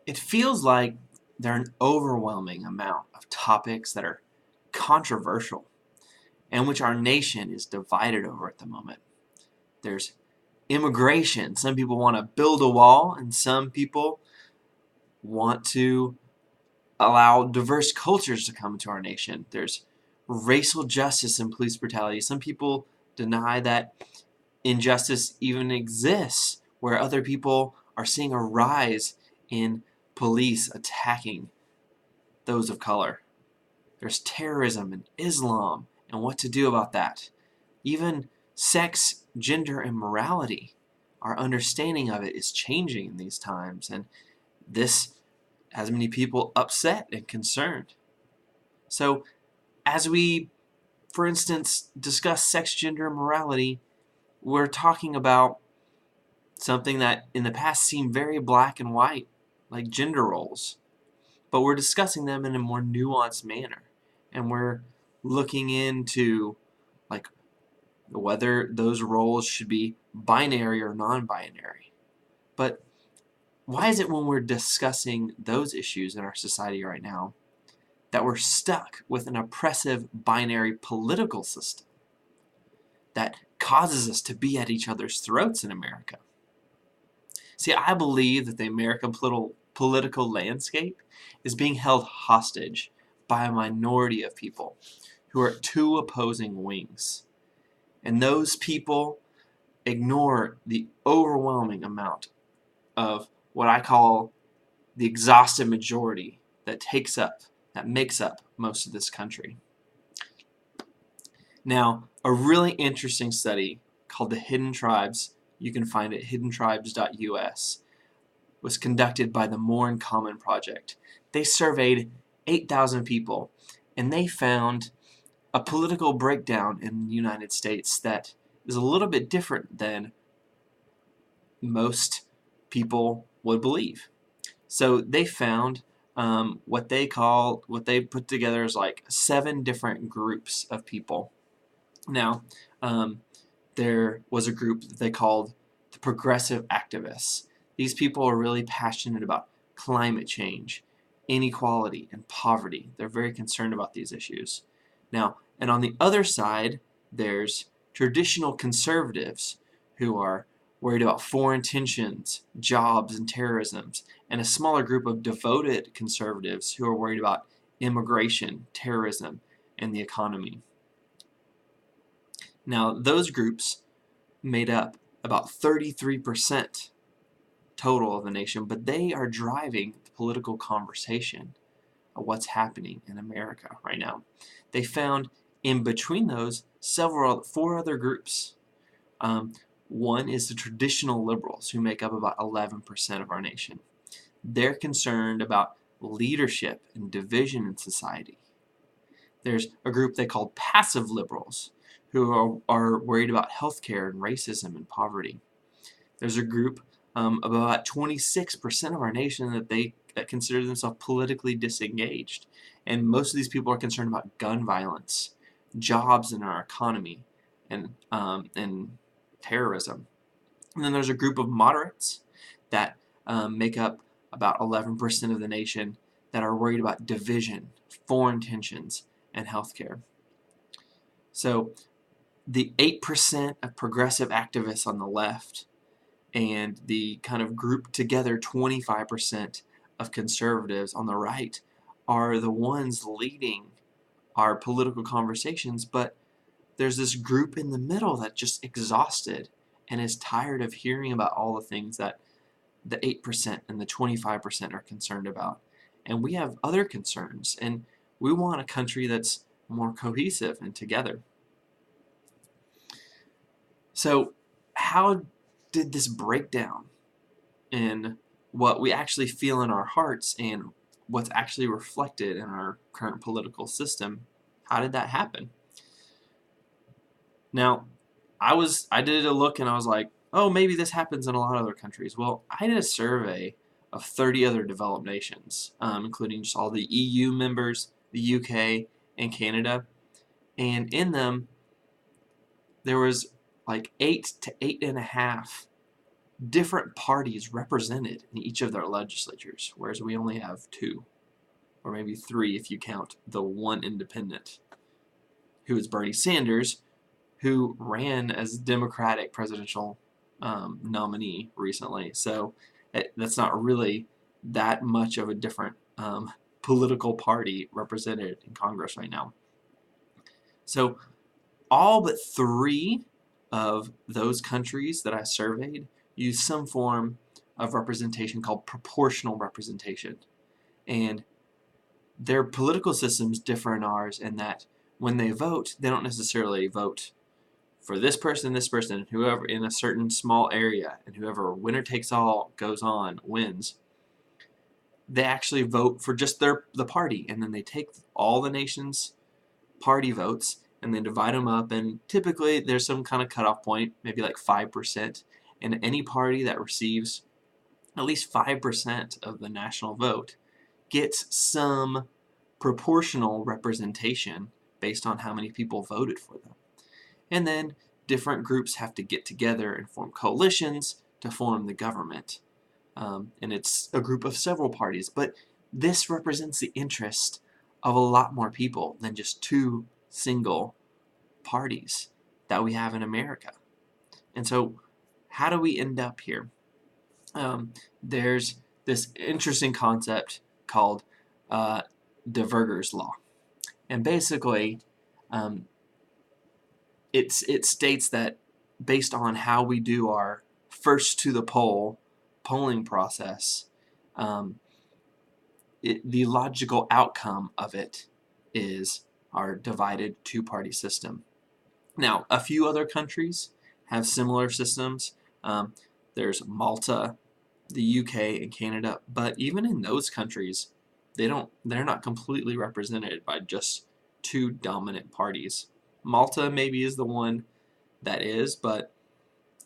It feels like there are an overwhelming amount of topics that are controversial and which our nation is divided over at the moment. There's immigration. Some people want to build a wall, and some people want to allow diverse cultures to come into our nation. There's racial justice and police brutality. Some people deny that injustice even exists, where other people are seeing a rise in police attacking those of color. There's terrorism and Islam and what to do about that. Even sex, gender, and morality. Our understanding of it is changing in these times, and this has many people upset and concerned. So, as we, for instance, discuss sex, gender, and morality, we're talking about something that in the past seemed very black and white, like gender roles. But we're discussing them in a more nuanced manner. And we're looking into like whether those roles should be binary or non-binary. But why is it when we're discussing those issues in our society right now that we're stuck with an oppressive binary political system that causes us to be at each other's throats in America? See, I believe that the American political landscape is being held hostage by a minority of people who are two opposing wings. And those people ignore the overwhelming amount of what I call the exhaustive majority that makes up most of this country. Now, a really interesting study called the Hidden Tribes, you can find it at hiddentribes.us, was conducted by the More in Common Project. They surveyed 8,000 people, and they found a political breakdown in the United States that is a little bit different than most people would believe. So they found what they put together as like 7 different groups of people. Now, there was a group that they called the Progressive Activists. These people are really passionate about climate change, inequality, and poverty. They're very concerned about these issues. Now, and on the other side, there's traditional conservatives who are worried about foreign tensions, jobs, and terrorism, and a smaller group of devoted conservatives who are worried about immigration, terrorism, and the economy. Now, those groups made up about 33% total of the nation, but they are driving the political conversation of what's happening in America right now. They found in between those 4 other groups. One is the traditional liberals, who make up about 11% of our nation. They're concerned about leadership and division in society. There's a group they call passive liberals, who are worried about healthcare and racism and poverty. There's a group of about 26% of our nation that consider themselves politically disengaged. And most of these people are concerned about gun violence, jobs in our economy, and terrorism. And then there's a group of moderates that make up about 11% of the nation that are worried about division, foreign tensions, and healthcare. So the 8% of progressive activists on the left and the kind of grouped together 25% of conservatives on the right are the ones leading our political conversations, but there's this group in the middle that's just exhausted and is tired of hearing about all the things that the 8% and the 25% are concerned about. And we have other concerns, and we want a country that's more cohesive and together. So how did this breakdown in what we actually feel in our hearts and what's actually reflected in our current political system, how did that happen? Now, I did a look and I was like, oh, maybe this happens in a lot of other countries. Well, I did a survey of 30 other developed nations, including just all the EU members, the UK, and Canada. And in them, there was like 8 to 8.5 different parties represented in each of their legislatures, whereas we only have 2, or maybe 3 if you count the one independent, who is Bernie Sanders, who ran as Democratic presidential nominee recently. So that's not really that much of a different political party represented in Congress right now. So all but 3 of those countries that I surveyed use some form of representation called proportional representation. And their political systems differ in ours in that when they vote, they don't necessarily vote for this person, whoever in a certain small area, and whoever winner takes all goes on wins. They actually vote for just the party, and then they take all the nation's party votes and then divide them up, and typically there's some kind of cutoff point, maybe like 5%, and any party that receives at least 5% of the national vote gets some proportional representation based on how many people voted for them. And then different groups have to get together and form coalitions to form the government. And it's a group of several parties, but this represents the interest of a lot more people than just 2 single parties that we have in America. And so how do we end up here? There's this interesting concept called de Verger's law. And basically, it states that based on how we do our first to the polling process, the logical outcome of it is our divided 2-party system. Now, a few other countries have similar systems. There's Malta, the UK, and Canada, but even in those countries, they're not completely represented by just 2 dominant parties. Malta maybe is the one that is, but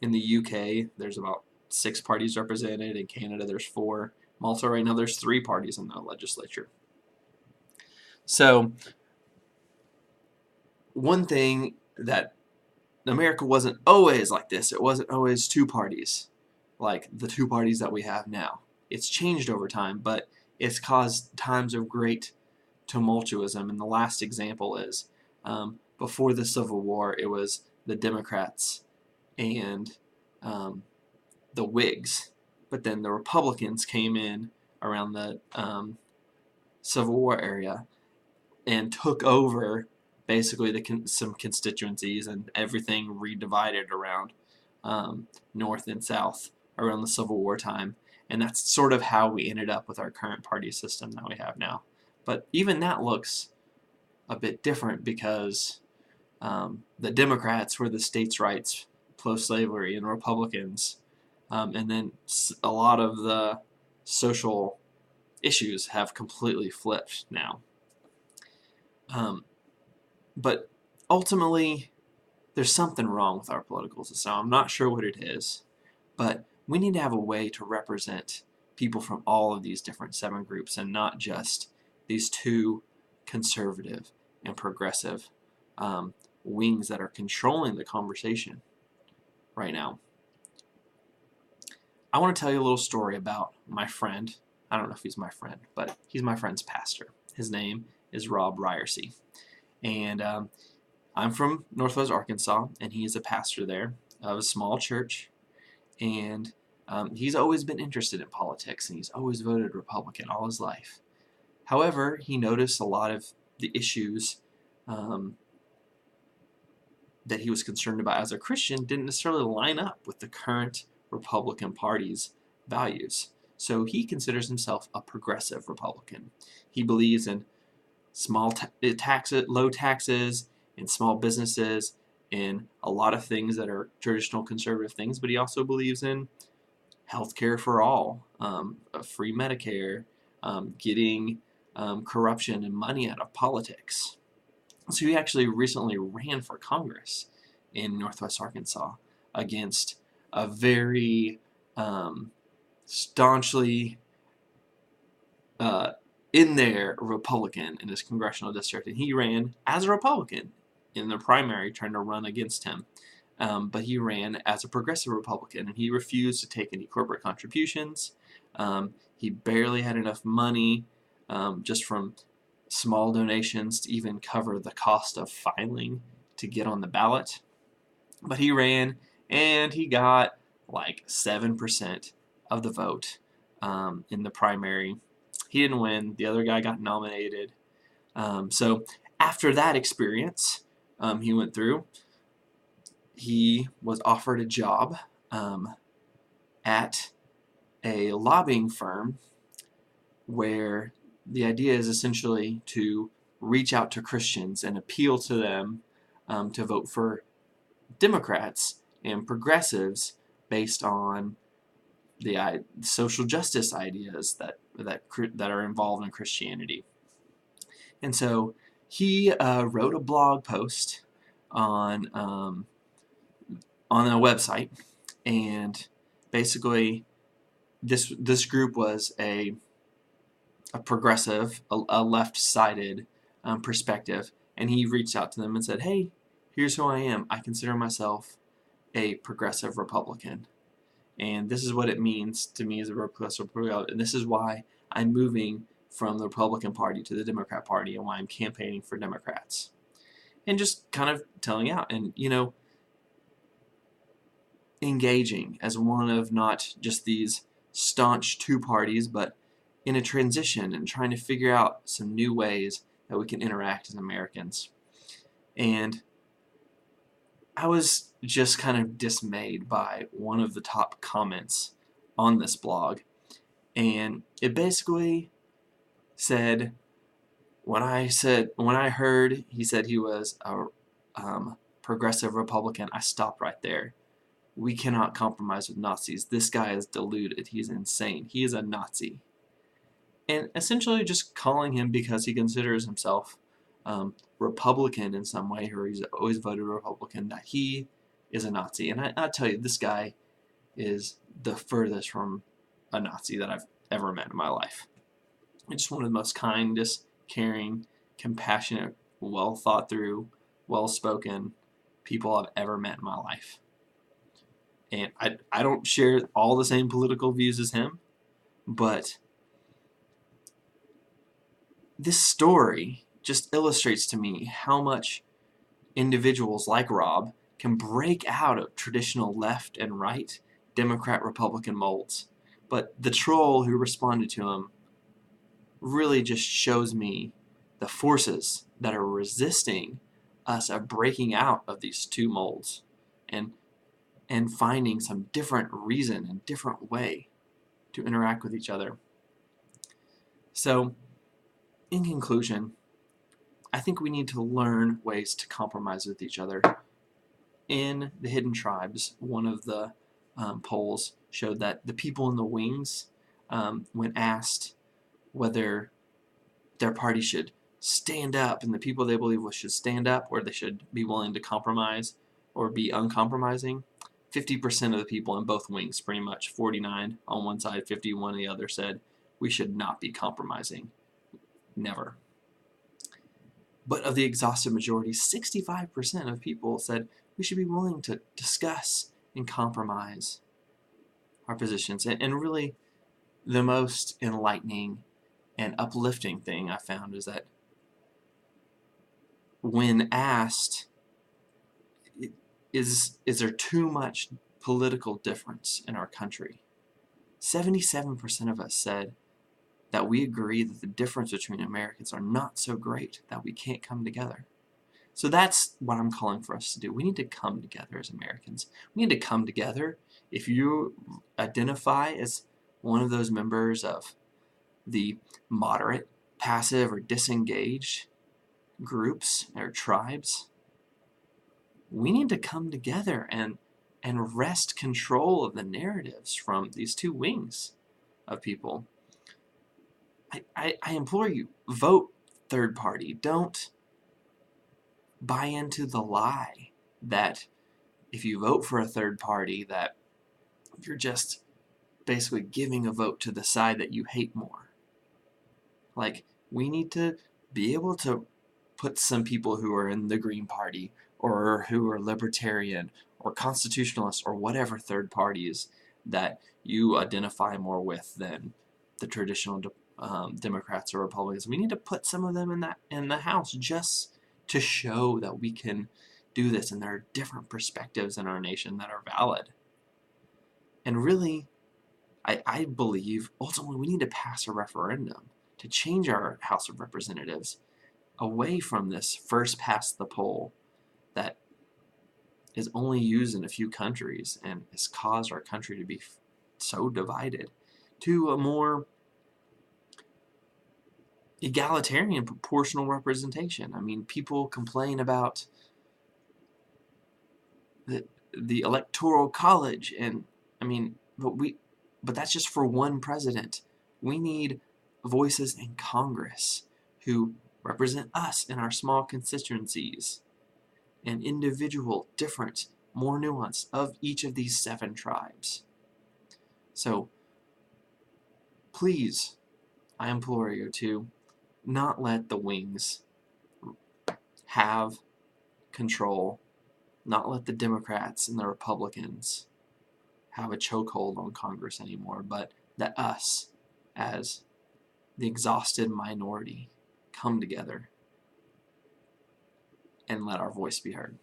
in the UK, there's about 6 parties represented. In Canada, there's 4. Malta right now, there's 3 parties in the legislature. So one thing that America wasn't always like this. It wasn't always 2 parties, like the 2 parties that we have now. It's changed over time, but it's caused times of great tumultuism. And the last example is before the Civil War, it was the Democrats and the Whigs. But then the Republicans came in around the Civil War area and took over basically some constituencies, and everything redivided around North and South around the Civil War time. And that's sort of how we ended up with our current party system that we have now. But even that looks a bit different because the Democrats were the states' rights, pro-slavery, and Republicans. And then a lot of the social issues have completely flipped now. But ultimately, there's something wrong with our political system. I'm not sure what it is, but we need to have a way to represent people from all of these different 7 groups and not just these 2 conservative and progressive wings that are controlling the conversation right now. I want to tell you a little story about my friend. I don't know if he's my friend, but he's my friend's pastor. His name is Rob Ryersey. And I'm from Northwest Arkansas, and he is a pastor there of a small church. And he's always been interested in politics, and he's always voted Republican all his life. However, he noticed a lot of the issues that he was concerned about as a Christian didn't necessarily line up with the current Republican Party's values. So he considers himself a progressive Republican. He believes in low taxes, in small businesses, in a lot of things that are traditional conservative things, but he also believes in health care for all, free Medicare, getting corruption and money out of politics. So he actually recently ran for Congress in Northwest Arkansas against a very staunchly in there Republican in his congressional district, and he ran as a Republican in the primary trying to run against him. but he ran as a progressive Republican, and he refused to take any corporate contributions. He barely had enough money just from small donations to even cover the cost of filing to get on the ballot. But he ran, and he got like 7% of the vote in the primary. He didn't win. The other guy got nominated. So after that experience he went through, he was offered a job at a lobbying firm where the idea is essentially to reach out to Christians and appeal to them to vote for Democrats and progressives based on the social justice ideas that are involved in Christianity. And so he wrote a blog post on a website, and basically this group was a progressive, a left-sided perspective, and he reached out to them and said, "Hey, here's who I am. I consider myself a progressive Republican, and this is what it means to me as a progressive Republican, and this is why I'm moving from the Republican Party to the Democrat Party, and why I'm campaigning for Democrats." And just kind of telling out, and engaging as one of not just these staunch two parties, but in a transition and trying to figure out some new ways that we can interact as Americans. And I was just kind of dismayed by one of the top comments on this blog, and it basically said, when I heard he said he was a progressive Republican, I stopped right there. We cannot compromise with Nazis. This guy is deluded. He's insane. He is a Nazi. And essentially just calling him, because he considers himself Republican in some way, or he's always voted Republican, that he is a Nazi. And I tell you, this guy is the furthest from a Nazi that I've ever met in my life. He's just one of the most kindest, caring, compassionate, well thought through, well spoken people I've ever met in my life. And I don't share all the same political views as him, but this story just illustrates to me how much individuals like Rob can break out of traditional left and right Democrat-Republican molds. But the troll who responded to him really just shows me the forces that are resisting us of breaking out of these two molds and finding some different reason and different way to interact with each other. So, in conclusion, I think we need to learn ways to compromise with each other. In the Hidden Tribes, one of the polls showed that the people in the wings, when asked whether their party should stand up, and the people they believe should stand up, or they should be willing to compromise or be uncompromising, 50% of the people in both wings, pretty much 49 on one side, 51 on the other, said we should not be compromising. Never. But of the exhaustive majority, 65% of people said we should be willing to discuss and compromise our positions. And really, the most enlightening and uplifting thing I found is that when asked, is there too much political difference in our country, 77% of us said that we agree that the difference between Americans are not so great that we can't come together. So that's what I'm calling for us to do. We need to come together as Americans. We need to come together. If you identify as one of those members of the moderate, passive, or disengaged groups or tribes, we need to come together and wrest control of the narratives from these two wings of people. I implore you, vote third party. Don't buy into the lie that if you vote for a third party that you're just basically giving a vote to the side that you hate more. Like, we need to be able to put some people who are in the Green Party or who are libertarian or constitutionalists or whatever third parties that you identify more with than the traditional Democrats or Republicans. We need to put some of them in the House just to show that we can do this, and there are different perspectives in our nation that are valid. And really, I believe ultimately we need to pass a referendum to change our House of Representatives away from this first past the poll that is only used in a few countries and has caused our country to be so divided, to a more egalitarian proportional representation. I mean, people complain about the electoral college, and I mean, but that's just for one president. We need voices in Congress who represent us in our small constituencies, and individual, different, more nuanced of each of these 7 tribes. So please, I implore you to not let the wings have control, not let the Democrats and the Republicans have a chokehold on Congress anymore, but that us, as the exhausted minority, come together and let our voice be heard.